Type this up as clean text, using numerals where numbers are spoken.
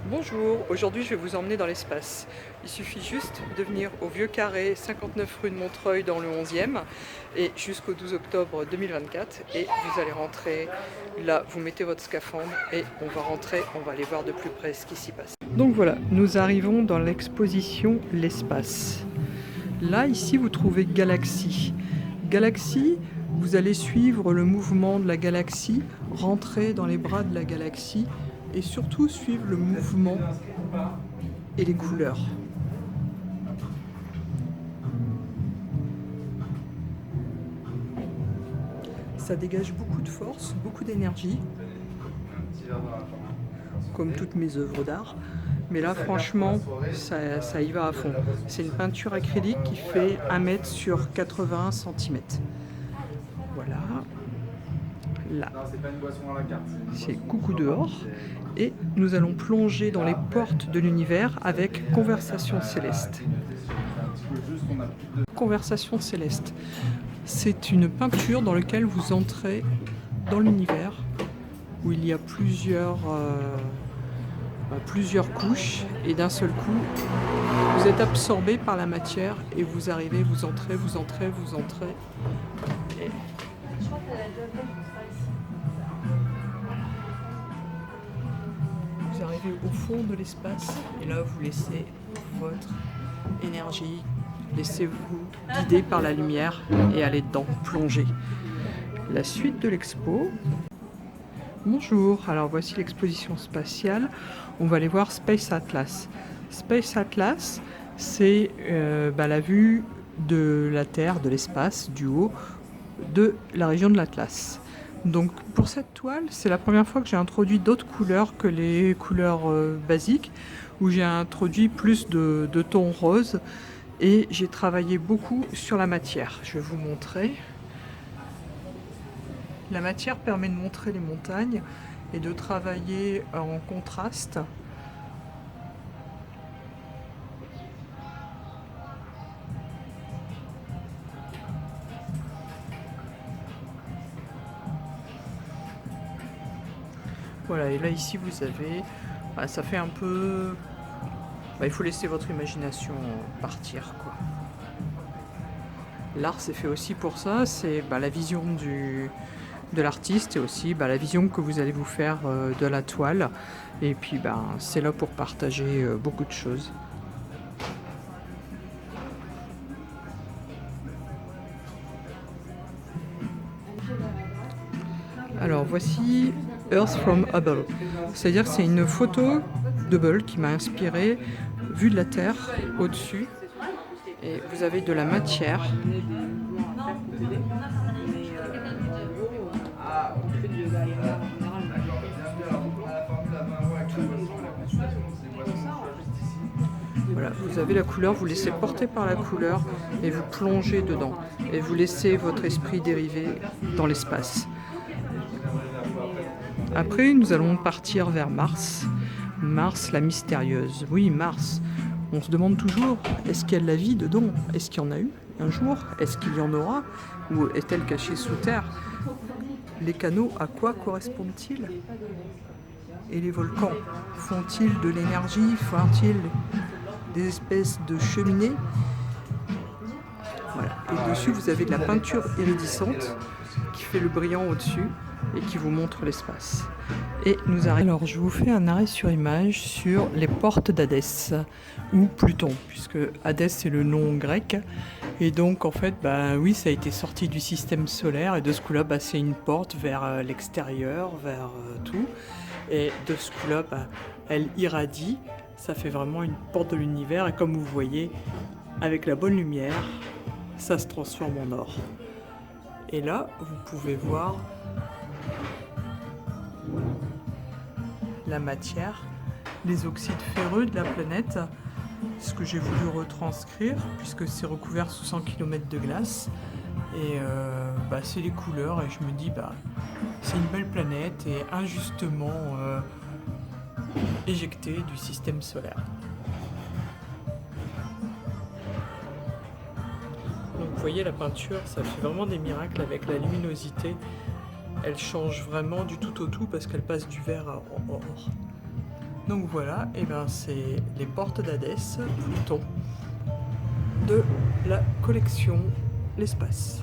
Bonjour, aujourd'hui je vais vous emmener dans l'espace. Il suffit juste de venir au Vieux Carré, 59 rue de Montreuil dans le 11e et jusqu'au 12 octobre 2024 et vous allez rentrer, là vous mettez votre scaphandre et on va rentrer, on va aller voir de plus près ce qui s'y passe. Donc voilà, nous arrivons dans l'exposition L'espace. Là, ici, vous trouvez Galaxie. Galaxie, vous allez suivre le mouvement de la galaxie, rentrer dans les bras de la galaxie et surtout suivre le mouvement et les couleurs. Ça dégage beaucoup de force, beaucoup d'énergie, comme toutes mes œuvres d'art. Mais là, franchement, ça y va à fond. C'est une peinture acrylique qui fait 1 mètre sur 80 cm. Voilà. Là, c'est Coucou dehors. Et nous allons plonger dans les portes de l'univers avec Conversation céleste. Conversation céleste. C'est une peinture dans laquelle vous entrez dans l'univers où il y a plusieurs couches et d'un seul coup vous êtes absorbé par la matière et vous arrivez, vous entrez et vous arrivez au fond de l'espace et là vous laissez votre énergie, laissez-vous guider par la lumière et allez dedans, plonger. La suite de l'expo. Bonjour, alors voici l'exposition spatiale. On va aller voir Space Atlas. Space Atlas, c'est la vue de la Terre, de l'espace, du haut, de la région de l'Atlas. Donc pour cette toile, c'est la première fois que j'ai introduit d'autres couleurs que les couleurs basiques, où j'ai introduit plus de tons roses et j'ai travaillé beaucoup sur la matière. Je vais vous montrer. La matière permet de montrer les montagnes et de travailler en contraste. Voilà, et là ici vous avez, ça fait un peu, il faut laisser votre imagination partir, quoi. L'art c'est fait aussi pour ça, c'est la vision de l'artiste et aussi la vision que vous allez vous faire de la toile. Et puis c'est là pour partager beaucoup de choses. Alors voici Earth from Hubble. C'est-à-dire que c'est une photo d'Hubble qui m'a inspiré, vue de la Terre au-dessus. Et vous avez de la matière. Voilà, vous avez la couleur, vous laissez porter par la couleur et vous plongez dedans. Et vous laissez votre esprit dériver dans l'espace. Après, nous allons partir vers Mars. Mars, la mystérieuse. Oui, Mars. On se demande toujours, est-ce qu'il y a de la vie dedans? Est-ce qu'il y en a eu un jour? Est-ce qu'il y en aura? Ou est-elle cachée sous terre? Les canaux, à quoi correspondent-ils? Et les volcans, font-ils de l'énergie? Font-ils des espèces de cheminées? Voilà. Et dessus, vous avez de la peinture iridescente qui fait le brillant au-dessus et qui vous montre l'espace. Et nous arrivons. Alors, je vous fais un arrêt sur image sur les portes d'Hadès, ou Pluton, puisque Hadès c'est le nom grec. Et donc, en fait, oui, ça a été sorti du système solaire, et de ce coup-là, c'est une porte vers l'extérieur, vers tout. Et de ce coup-là, elle irradie, ça fait vraiment une porte de l'univers, et comme vous voyez, avec la bonne lumière, ça se transforme en or. Et là, vous pouvez voir la matière, les oxydes ferreux de la planète, ce que j'ai voulu retranscrire puisque c'est recouvert sous 100 km de glace. Et c'est les couleurs et je me dis c'est une belle planète et injustement éjectée du système solaire. Donc vous voyez, la peinture, ça fait vraiment des miracles avec la luminosité. Elle change vraiment du tout au tout parce qu'elle passe du vert en or. Donc voilà, et ben c'est les portes d'Hadès, Pluton, de la collection L'Espace.